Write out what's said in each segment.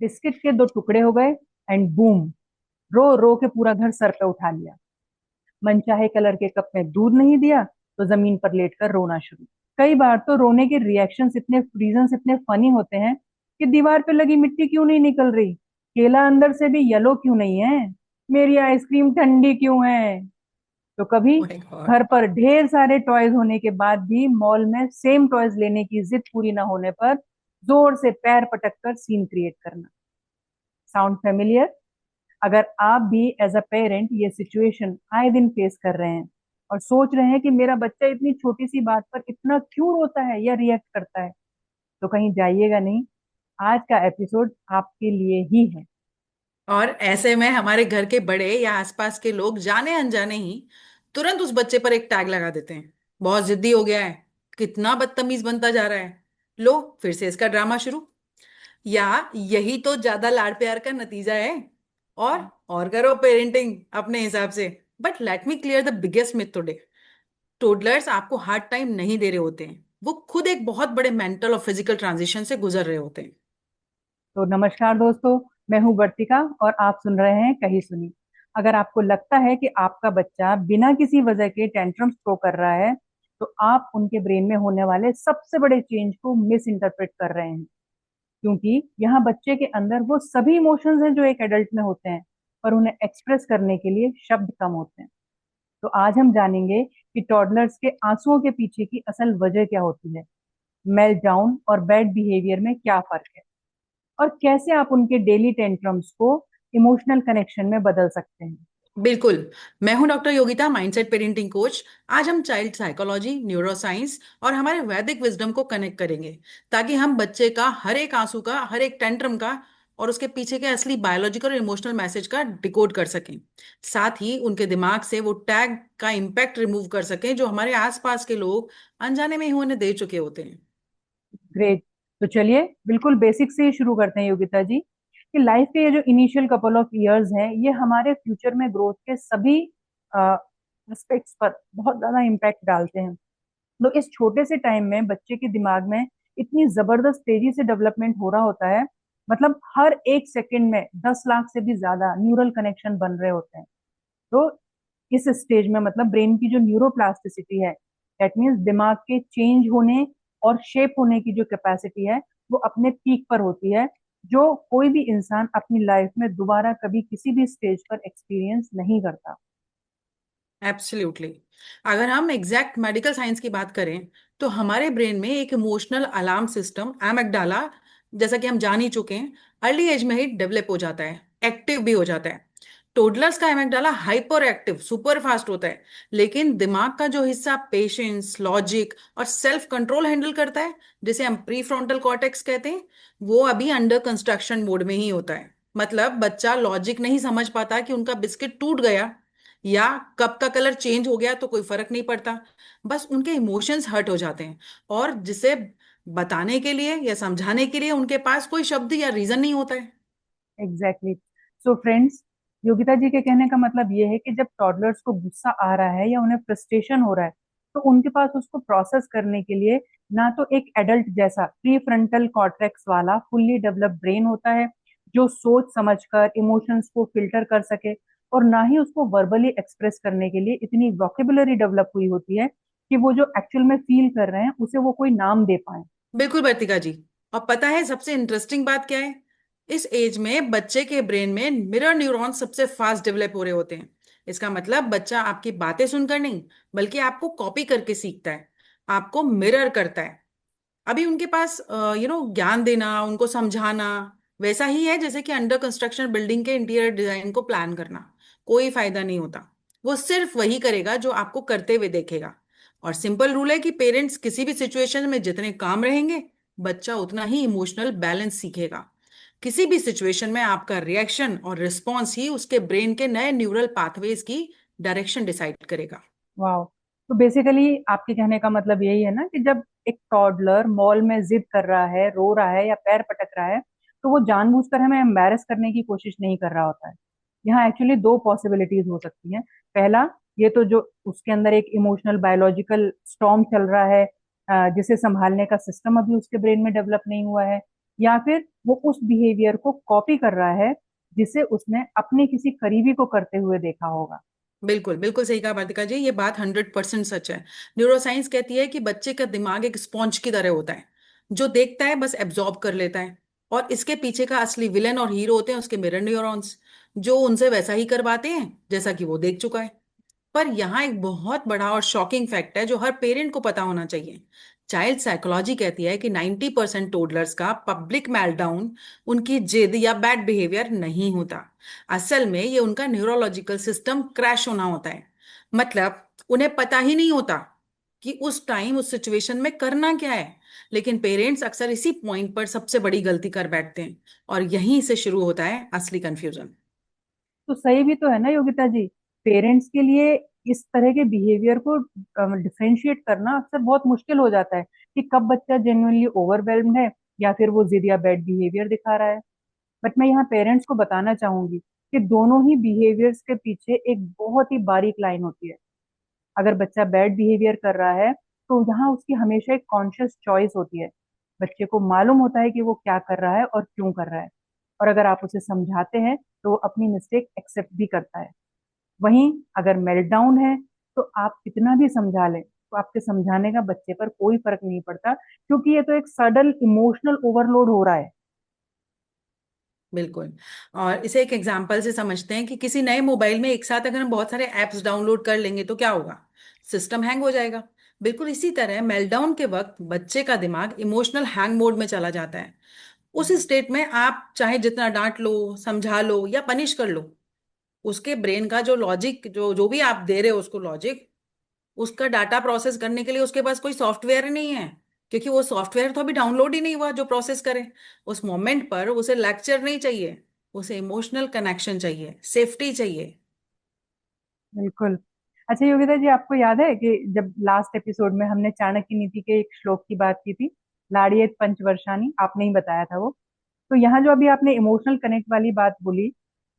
Biscuit के दो टुकड़े हो गए एंड बूम, रो रो के पूरा घर सर पे उठा लिया। मनचाहे कलर के कप में दूध नहीं दिया तो जमीन पर लेटकर रोना शुरू। कई बार तो रोने के रिएक्शंस इतने रीजंस इतने फनी होते हैं कि दीवार पे लगी मिट्टी क्यों नहीं निकल रही, केला अंदर से भी येलो क्यों नहीं है, मेरी आइसक्रीम ठंडी क्यों है। तो कभी माय गॉड। घर पर ढेर सारे टॉयज होने के बाद भी मॉल में सेम टॉयज लेने की जिद पूरी ना होने पर जोर से पैर पटक कर सीन क्रिएट करना। Sound familiar? अगर आप भी एज अ पेरेंट ये सिचुएशन आए दिन फेस कर रहे हैं और सोच रहे हैं कि मेरा बच्चा इतनी छोटी सी बात पर इतना क्यों रोता है या रिएक्ट करता है, तो कहीं जाइएगा नहीं। आज का एपिसोड आपके लिए ही है। और ऐसे में हमारे घर के बड़े या आसपास के लोग जाने अनजाने ही तुरंत उस बच्चे पर एक टैग लगा देते हैं। बहुत जिद्दी हो गया है, कितना बदतमीज बनता जा रहा है, लो फिर से इसका ड्रामा शुरू। या यही तो ज्यादा लाड़ प्यार का नतीजा है। और करो पेरेंटिंग अपने हिसाब से। But let me clear the biggest myth today. Toddlers आपको हार्ड टाइम नहीं दे रहे होते हैं, वो खुद एक बहुत बड़े मेंटल और फिजिकल ट्रांजिशन से गुजर रहे होते हैं। तो नमस्कार दोस्तों, मैं हूं वर्तिका और आप सुन रहे हैं कहीं सुनी। अगर आपको लगता है कि आपका बच्चा बिना किसी वजह के टेंट्रम्स थ्रो कर रहा है, तो आप उनके ब्रेन में होने वाले सबसे बड़े चेंज को मिस इंटरप्रेट कर रहे हैं। क्योंकि यहाँ बच्चे के अंदर वो सभी इमोशंस हैं जो एक एडल्ट में होते हैं, पर उन्हें एक्सप्रेस करने के लिए शब्द कम होते हैं। तो आज हम जानेंगे कि टॉडलर्स के आंसुओं के पीछे की असल वजह क्या होती है, मेल्ट डाउन और बैड बिहेवियर में क्या फर्क है, और कैसे आप उनके डेली टेंट्रम्स को इमोशनल कनेक्शन में बदल सकते हैं। बिल्कुल। मैं हूं doctor Yogita, mindset parenting coach. आज हम चाइल्ड साइकोलॉजी, न्यूरो साइंस और हमारे वैदिक विजडम को कनेक्ट करेंगे, ताकि हम बच्चे का हर एक आंसू का, हर एक टेंट्रम का और उसके पीछे के असली बायोलॉजिकल और इमोशनल मैसेज का डिकोड कर सकें। साथ ही उनके दिमाग से वो टैग का इम्पैक्ट रिमूव कर सकें जो हमारे आसपास के लोग अनजाने में ही उन्हें दे चुके होते हैं। ग्रेट। तो चलिए बिल्कुल बेसिक से ही शुरू करते हैं योगिता जी, कि लाइफ के ये जो इनिशियल कपल ऑफ इयर्स हैं ये हमारे फ्यूचर में ग्रोथ के सभी एस्पेक्ट्स पर बहुत ज्यादा इम्पैक्ट डालते हैं। तो इस छोटे से टाइम में बच्चे के दिमाग में इतनी जबरदस्त तेजी से डेवलपमेंट हो रहा होता है, मतलब हर एक सेकंड में 10 लाख से भी ज्यादा न्यूरल कनेक्शन बन रहे होते हैं। तो इस स्टेज में मतलब ब्रेन की जो न्यूरोप्लास्टिसिटी है, दैट मीन्स दिमाग के चेंज होने और शेप होने की जो कैपेसिटी है, वो अपने पीक पर होती है, जो कोई भी इंसान अपनी लाइफ में दोबारा कभी किसी भी स्टेज पर एक्सपीरियंस नहीं करता। एब्सोल्युटली। अगर हम एग्जैक्ट मेडिकल साइंस की बात करें तो हमारे ब्रेन में एक इमोशनल अलार्म सिस्टम एमिगडाला, जैसा कि हम जान ही चुके हैं, अर्ली एज में ही डेवलप हो जाता है, एक्टिव भी हो जाता है। टोडलर्स का amygdala hyper active super fast होता है, लेकिन दिमाग का जो हिस्सा पेशेंस, लॉजिक और सेल्फ कंट्रोल हैंडल करता है, जिसे हम प्री फ्रंटल कॉर्टेक्स कहते हैं, वो अभी अंडर कंस्ट्रक्शन मोड में ही होता है। मतलब बच्चा लॉजिक नहीं समझ पाता कि उनका बिस्किट टूट गया या कप का कलर चेंज हो गया तो कोई फर्क नहीं पड़ता। बस उनके इमोशंस हर्ट हो जाते हैं, और जिसे बताने के लिए या समझाने के लिए उनके पास कोई शब्द या रीजन नहीं होता है। एग्जैक्टली। सो फ्रेंड्स, योगिता जी के कहने का मतलब ये है कि जब टॉडलर्स को गुस्सा आ रहा है या उन्हें फ्रस्ट्रेशन हो रहा है, तो उनके पास उसको प्रोसेस करने के लिए ना तो एक एडल्ट जैसा प्री फ्रंटल कॉर्टेक्स वाला फुल्ली डेवलप्ड ब्रेन होता है जो सोच समझकर इमोशंस को फिल्टर कर सके, और ना ही उसको वर्बली एक्सप्रेस करने के लिए इतनी वोकेबुलरी डेवलप हुई होती है कि वो जो एक्चुअल में फील कर रहे हैं उसे वो कोई नाम दे पाए। बिल्कुल वर्तिका जी। और पता है सबसे इंटरेस्टिंग बात क्या है? इस एज में बच्चे के ब्रेन में मिरर न्यूरॉन्स सबसे फास्ट डेवलप हो रहे होते हैं। इसका मतलब बच्चा आपकी बातें सुनकर नहीं, बल्कि आपको कॉपी करके सीखता है, आपको मिरर करता है। अभी उनके पास ज्ञान देना, उनको समझाना वैसा ही है जैसे कि अंडर कंस्ट्रक्शन बिल्डिंग के इंटीरियर डिजाइन को प्लान करना। कोई फायदा नहीं होता। वो सिर्फ वही करेगा जो आपको करते हुए देखेगा। और सिंपल रूल है कि पेरेंट्स किसी भी सिचुएशन में जितने काम रहेंगे, बच्चा उतना ही इमोशनल बैलेंस सीखेगा। किसी भी सिचुएशन में आपका रिएक्शन और रिस्पॉन्स ही उसके ब्रेन के नए न्यूरल पाथवेज की डायरेक्शन डिसाइड करेगा। वाह। तो बेसिकली आपके कहने का मतलब यही है ना कि जब एक टॉडलर मॉल में जिद कर रहा है, रो रहा है या पैर पटक रहा है, तो वो जानबूझकर हमें एम्बैरस करने की कोशिश नहीं कर रहा होता है। यहाँ एक्चुअली दो पॉसिबिलिटीज हो सकती हैं। पहला, ये तो जो उसके अंदर एक इमोशनल बायोलॉजिकल स्टॉर्म चल रहा है, जिसे संभालने का सिस्टम अभी उसके ब्रेन में डेवलप नहीं हुआ है। या फिर वो उस बिहेवियर को कॉपी कर रहा है जिसे उसने अपने किसी करीबी को करते हुए देखा होगा। बिल्कुल बिल्कुल सही कहा भारतिका जी, ये बात 100% सच है। न्यूरोसाइंस कहती है कि बच्चे का दिमाग एक स्पॉन्ज की तरह होता है, जो देखता है बस एब्जॉर्ब कर लेता है। और इसके पीछे का असली विलेन और हीरो होते हैं उसके मिरर न्यूरॉन्स, जो उनसे वैसा ही करवाते हैं जैसा कि वो देख चुका है। पर यहाँ एक बहुत बड़ा और शॉकिंग फैक्ट है जो हर पेरेंट को पता होना चाहिए। चाइल्ड साइकोलॉजी कहती है कि 90% टोडलर्स का पब्लिक मेल्टडाउन उनकी जिद या बैड बिहेवियर नहीं होता। असल में ये उनका न्यूरोलॉजिकल सिस्टम क्रैश होना होता है। मतलब उन्हें पता ही नहीं होता कि उस टाइम उस सिचुएशन में करना क्या है। लेकिन पेरेंट्स अक्सर इसी पॉइंट पर सबसे बड़ी गलती कर बैठते हैं, और यहीं से शुरू होता है असली कंफ्यूजन। तो सही भी तो है ना योगिता जी। पेरेंट्स के लिए इस तरह के बिहेवियर को डिफरेंशिएट करना अक्सर बहुत मुश्किल हो जाता है कि कब बच्चा जेन्युइनली ओवरवेल्म्ड है या फिर वो जिद या बैड बिहेवियर दिखा रहा है। बट मैं यहाँ पेरेंट्स को बताना चाहूंगी कि दोनों ही बिहेवियर्स के पीछे एक बहुत ही बारीक लाइन होती है। अगर बच्चा बैड बिहेवियर कर रहा है तो यहाँ उसकी हमेशा एक कॉन्शियस चॉइस होती है। बच्चे को मालूम होता है कि वो क्या कर रहा है और क्यों कर रहा है। और अगर आप उसे समझाते हैं तो वो अपनी मिस्टेक एक्सेप्ट भी करता है। वहीं अगर मेल्टडाउन है तो आप कितना भी समझा लें तो आपके समझाने का बच्चे पर कोई फर्क नहीं पड़ता, क्योंकि ये तो एक सडन इमोशनल ओवरलोड हो रहा है। बिल्कुल। और इसे एक एग्जांपल से समझते हैं कि किसी नए मोबाइल में एक साथ अगर हम बहुत सारे ऐप्स डाउनलोड कर लेंगे तो क्या होगा? सिस्टम हैंग हो जाएगा। बिल्कुल इसी तरह मेल्टडाउन के वक्त बच्चे का दिमाग इमोशनल हैंग मोड में चला जाता है। उस स्टेट में आप चाहे जितना डांट लो, समझा लो या पनिश कर लो, उसके ब्रेन का जो लॉजिक, जो जो भी आप दे रहे हो उसको लॉजिक, उसका डाटा प्रोसेस करने के लिए उसके पास कोई सॉफ्टवेयर ही नहीं है। क्योंकि वो सॉफ्टवेयर तो अभी डाउनलोड ही नहीं हुआ जो प्रोसेस करे। उस मोमेंट पर उसे लेक्चर नहीं चाहिए, उसे इमोशनल कनेक्शन चाहिए, सेफ्टी चाहिए। बिल्कुल। अच्छा योगिता जी, आपको याद है कि जब लास्ट एपिसोड में हमने चाणक्य नीति के एक श्लोक की बात की थी, लाड़ियेत पंचवर्षाणि, आपने ही बताया था वो। तो यहाँ जो अभी आपने इमोशनल कनेक्ट वाली बात बोली,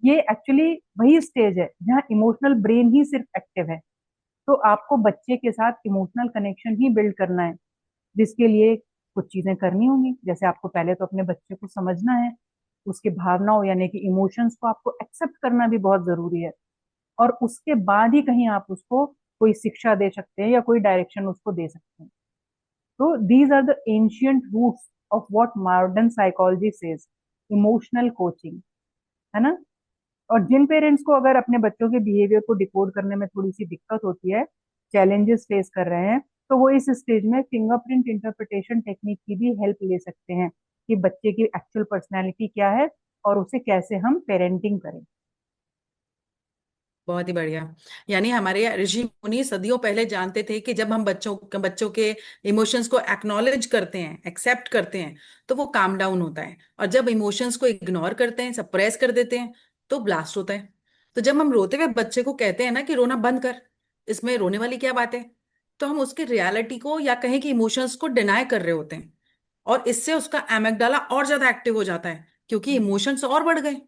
ये एक्चुअली वही स्टेज है जहाँ इमोशनल ब्रेन ही सिर्फ एक्टिव है। तो आपको बच्चे के साथ इमोशनल कनेक्शन ही बिल्ड करना है, जिसके लिए कुछ चीजें करनी होंगी। जैसे आपको पहले तो अपने बच्चे को समझना है, उसके भावनाओं यानी कि इमोशंस को आपको एक्सेप्ट करना भी बहुत जरूरी है। और उसके बाद ही कहीं आप उसको कोई शिक्षा दे सकते हैं या कोई डायरेक्शन उसको दे सकते हैं। तो these are the ancient roots of what modern psychology says, emotional coaching, है ना। और जिन पेरेंट्स को अगर अपने बच्चों के बिहेवियर को डिकोड करने में थोड़ी सी दिक्कत होती है, चैलेंजेस फेस कर रहे हैं, तो वो इस स्टेज में फिंगरप्रिंट इंटरप्रिटेशन टेक्निक की भी हेल्प ले सकते हैं कि बच्चे की एक्चुअल पर्सनैलिटी क्या है और उसे कैसे हम पेरेंटिंग करें। बहुत ही बढ़िया। यानी हमारे ऋषि मुनि सदियों पहले जानते थे कि जब हम बच्चों के इमोशंस को एक्नॉलेज करते हैं, एक्सेप्ट करते हैं, तो वो काम डाउन होता है। और जब इमोशंस को इग्नोर करते हैं, सप्रेस कर देते हैं, तो ब्लास्ट होता है। तो जब हम रोते हुए बच्चे को कहते हैं ना कि रोना बंद कर, इसमें रोने वाली क्या बात है, तो हम उसकी रियलिटी को या कहें कि इमोशंस को डिनाई कर रहे होते हैं। और इससे उसका एमेगडाला और ज्यादा एक्टिव हो जाता है, क्योंकि इमोशंस और बढ़ गए।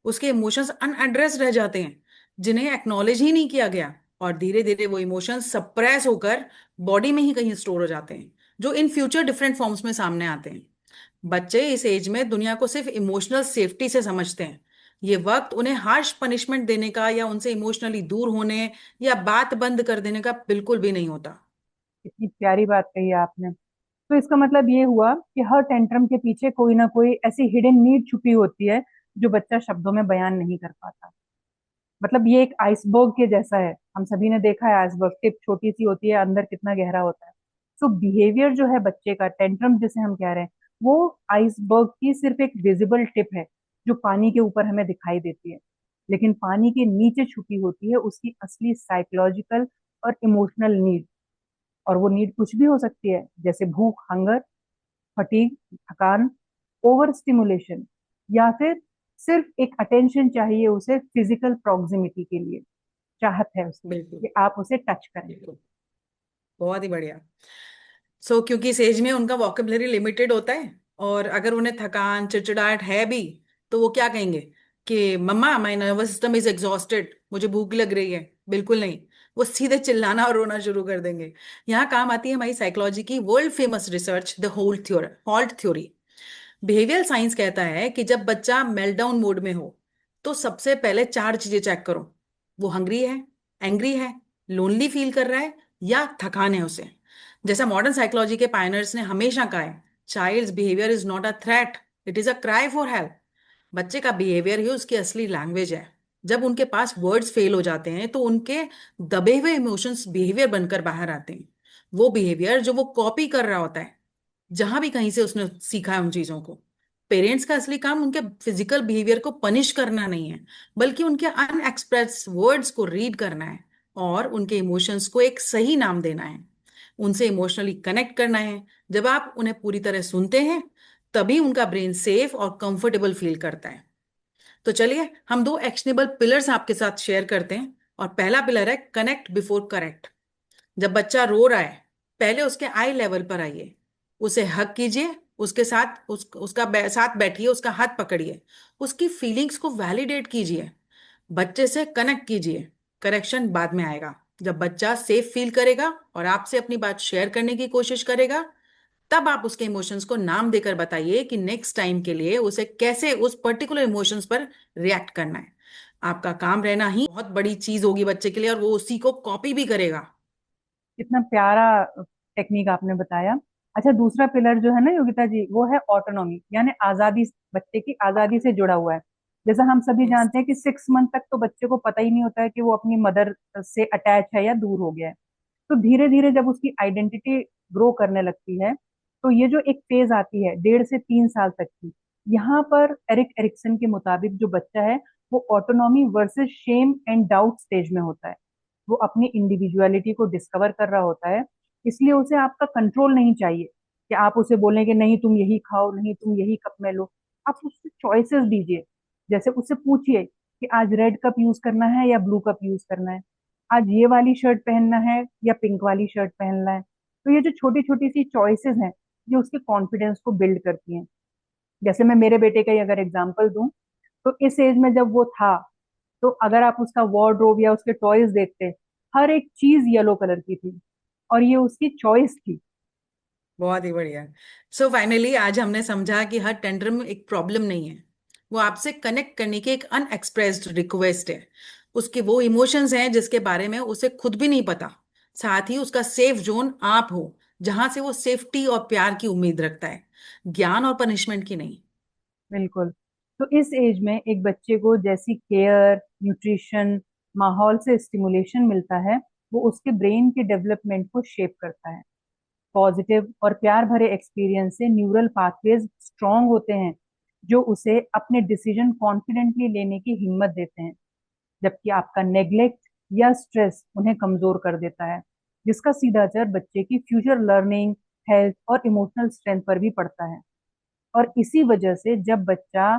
उसके इमोशंस अनएड्रेस रह जाते हैं, जिन्हें एक्नॉलेज ही नहीं किया गया। और धीरे धीरे वो इमोशंस सप्रेस होकर बॉडी में ही कहीं स्टोर हो जाते हैं, जो इन फ्यूचर डिफरेंट फॉर्म्स में सामने आते हैं। बच्चे इस एज में दुनिया को सिर्फ इमोशनल सेफ्टी से समझते हैं। ये वक्त उन्हें हार्श पनिशमेंट देने का या उनसे इमोशनली दूर होने या बात बंद कर देने का बिल्कुल भी नहीं होता। इतनी प्यारी बात कही है आपने। तो इसका मतलब ये हुआ कि हर टेंट्रम के पीछे कोई ना कोई ऐसी हिडन नीड छुपी होती है जो बच्चा शब्दों में बयान नहीं कर पाता। मतलब ये एक आइसबर्ग के जैसा है। हम सभी ने देखा है आइसबर्ग टिप छोटी सी होती है, अंदर कितना गहरा होता है। सो बिहेवियर जो है बच्चे का, टेंट्रम जिसे हम कह रहे हैं, वो आइसबर्ग की सिर्फ एक विजिबल टिप है जो पानी के ऊपर हमें दिखाई देती है। लेकिन पानी के नीचे छुपी होती है उसकी असली साइकोलॉजिकल और इमोशनल नीड। और वो नीड कुछ भी हो सकती है, जैसे भूख, हंगर, फटीग, थकान, ओवर स्टिमुलेशन, या फिर सिर्फ एक अटेंशन चाहिए उसे फिजिकल प्रॉक्सिमिटी के लिए। चाहत है उसकी बिल्कुल कि आप उसे टच करें। बिल्कुल। बहुत ही बढ़िया। क्योंकि इस एज में उनका वोकेबलरी लिमिटेड होता है, और अगर उन्हें थकान चिड़चिड़ाहट है भी, तो वो क्या कहेंगे कि mamma my nervous system is exhausted, मुझे भूख लग रही है। बिल्कुल नहीं, वो सीधे चिल्लाना और रोना शुरू कर देंगे। यहाँ काम आती है हमारी साइकोलॉजी की world famous research, the hold theory, halt theory. Behavioural science कहता है कि जब बच्चा मेल्टडाउन मोड में हो तो सबसे पहले चार चीजें चेक करो। वो हंग्री है, एंग्री है, लोनली फील कर रहा है, या थकान है उसे। जैसा मॉडर्न साइकोलॉजी के पायनर्स ने हमेशा कहा है, child's behaviour is not a threat, it is a cry for help. बच्चे का बिहेवियर ही उसकी असली लैंग्वेज है। जब उनके पास वर्ड्स फेल हो जाते हैं तो उनके दबे हुए इमोशंस बिहेवियर बनकर बाहर आते हैं। वो बिहेवियर जो वो कॉपी कर रहा होता है, जहां भी कहीं से उसने सीखा है उन चीजों को। पेरेंट्स का असली काम उनके फिजिकल बिहेवियर को पनिश करना नहीं है, बल्कि उनके अनएक्सप्रेस वर्ड्स को रीड करना है और उनके इमोशंस को एक सही नाम देना है। उनसे इमोशनली कनेक्ट करना है। जब आप उन्हें पूरी तरह सुनते हैं, तभी उनका ब्रेन सेफ और कंफर्टेबल फील करता है। तो चलिए हम दो एक्शनेबल पिलर्स आपके साथ शेयर करते हैं। और पहला पिलर है कनेक्ट बिफोर करेक्ट। जब बच्चा रो रहा है, पहले उसके आई लेवल पर आइए, उसे हक कीजिए, उसके साथ साथ बैठिए, उसका हाथ पकड़िए, उसकी फीलिंग्स को वैलिडेट कीजिए, बच्चे से कनेक्ट कीजिए। करेक्शन बाद में आएगा। जब बच्चा सेफ फील करेगा और आपसे अपनी बात शेयर करने की कोशिश करेगा, तब आप उसके इमोशंस को नाम देकर बताइए कि नेक्स्ट टाइम के लिए उसे कैसे उस पर्टिकुलर इमोशंस पर रिएक्ट करना है। आपका काम रहना ही बहुत बड़ी चीज होगी बच्चे के लिए, और वो उसी को कॉपी भी करेगा। कितना प्यारा टेक्निक आपने बताया। अच्छा, दूसरा पिलर जो है ना योगिता जी, वो है ऑटोनॉमी, यानी आजादी। बच्चे की आजादी से जुड़ा हुआ है। जैसा हम सभी यस। जानते हैं कि 6 मंथ तक तो बच्चे को पता ही नहीं होता है कि वो अपनी मदर से अटैच है या दूर हो गया है। तो धीरे धीरे जब उसकी आइडेंटिटी ग्रो करने लगती है, तो ये जो एक फेज आती है 1.5 से 3 साल तक की, यहाँ पर एरिक एरिक्सन के मुताबिक जो बच्चा है वो autonomy versus shame and doubt stage में होता है। वो अपनी इंडिविजुअलिटी को डिस्कवर कर रहा होता है। इसलिए उसे आपका कंट्रोल नहीं चाहिए कि आप उसे बोलें कि नहीं तुम यही खाओ, नहीं तुम यही कप में लो। आप उससे चॉइसेस दीजिए। जैसे उससे पूछिए कि आज रेड कप यूज करना है या ब्लू कप यूज करना है, आज ये वाली शर्ट पहनना है या पिंक वाली शर्ट पहनना है। तो ये जो छोटी छोटी सी चॉइसेस हैं, ये उसके कॉन्फिडेंस को बिल्ड करती हैं। जैसे मैं मेरे बेटे का ही अगर एग्जांपल दूं, तो इस एज में जब वो था, तो अगर आप उसका वार्डरोब या उसके टॉयज देखते, हर एक चीज येलो कलर की थी और ये उसकी चॉइस थी। बहुत ही बढ़िया। सो फाइनली आज हमने समझा कि हर टेंडर एक प्रॉब्लम नहीं है, वो आपसे कनेक्ट करने की एक अनएक्सप्रेस्ड रिक्वेस्ट है। उसके वो इमोशंस हैं जिसके बारे में उसे खुद भी नहीं पता। साथ ही उसका सेफ जोन आप हो, जहां से वो सेफ्टी और प्यार की उम्मीद रखता है, ज्ञान और पनिशमेंट की नहीं। बिल्कुल। तो इस एज में एक बच्चे को जैसी केयर, न्यूट्रिशन, माहौल से स्टिमुलेशन मिलता है, वो उसके ब्रेन के डेवलपमेंट को शेप करता है। पॉजिटिव और प्यार भरे एक्सपीरियंस से न्यूरल पाथवेज स्ट्रांग होते हैं, जो उसे अपने डिसीजन कॉन्फिडेंटली लेने की हिम्मत देते हैं। जबकि आपका नेग्लेक्ट या स्ट्रेस उन्हें कमजोर कर देता है, जिसका सीधा असर बच्चे की फ्यूचर लर्निंग, हेल्थ और इमोशनल स्ट्रेंथ पर भी पड़ता है। और इसी वजह से जब बच्चा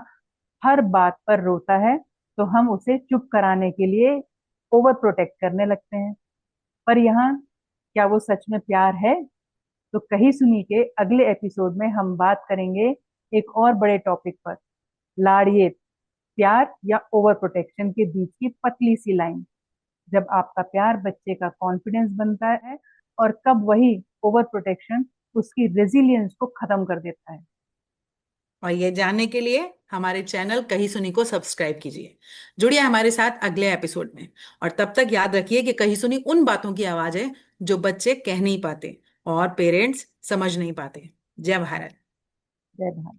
हर बात पर रोता है, तो हम उसे चुप कराने के लिए ओवर प्रोटेक्ट करने लगते हैं। पर यहाँ क्या वो सच में प्यार है? तो कही सुनी के अगले एपिसोड में हम बात करेंगे एक और बड़े टॉपिक पर, लाड़िए, प्यार या ओवर प्रोटेक्शन के बीच की पतली सी लाइन। जब आपका प्यार बच्चे का कॉन्फिडेंस बनता है और कब वही ओवर प्रोटेक्शन उसकी रेजिलियंस को खत्म कर देता है। और ये जानने के लिए हमारे चैनल कही सुनी को सब्सक्राइब कीजिए। जुड़िए हमारे साथ अगले एपिसोड में। और तब तक याद रखिए कि कही सुनी उन बातों की आवाज है जो बच्चे कह नहीं पाते और पेरेंट्स समझ नहीं पाते। जय भारत। जय भारत।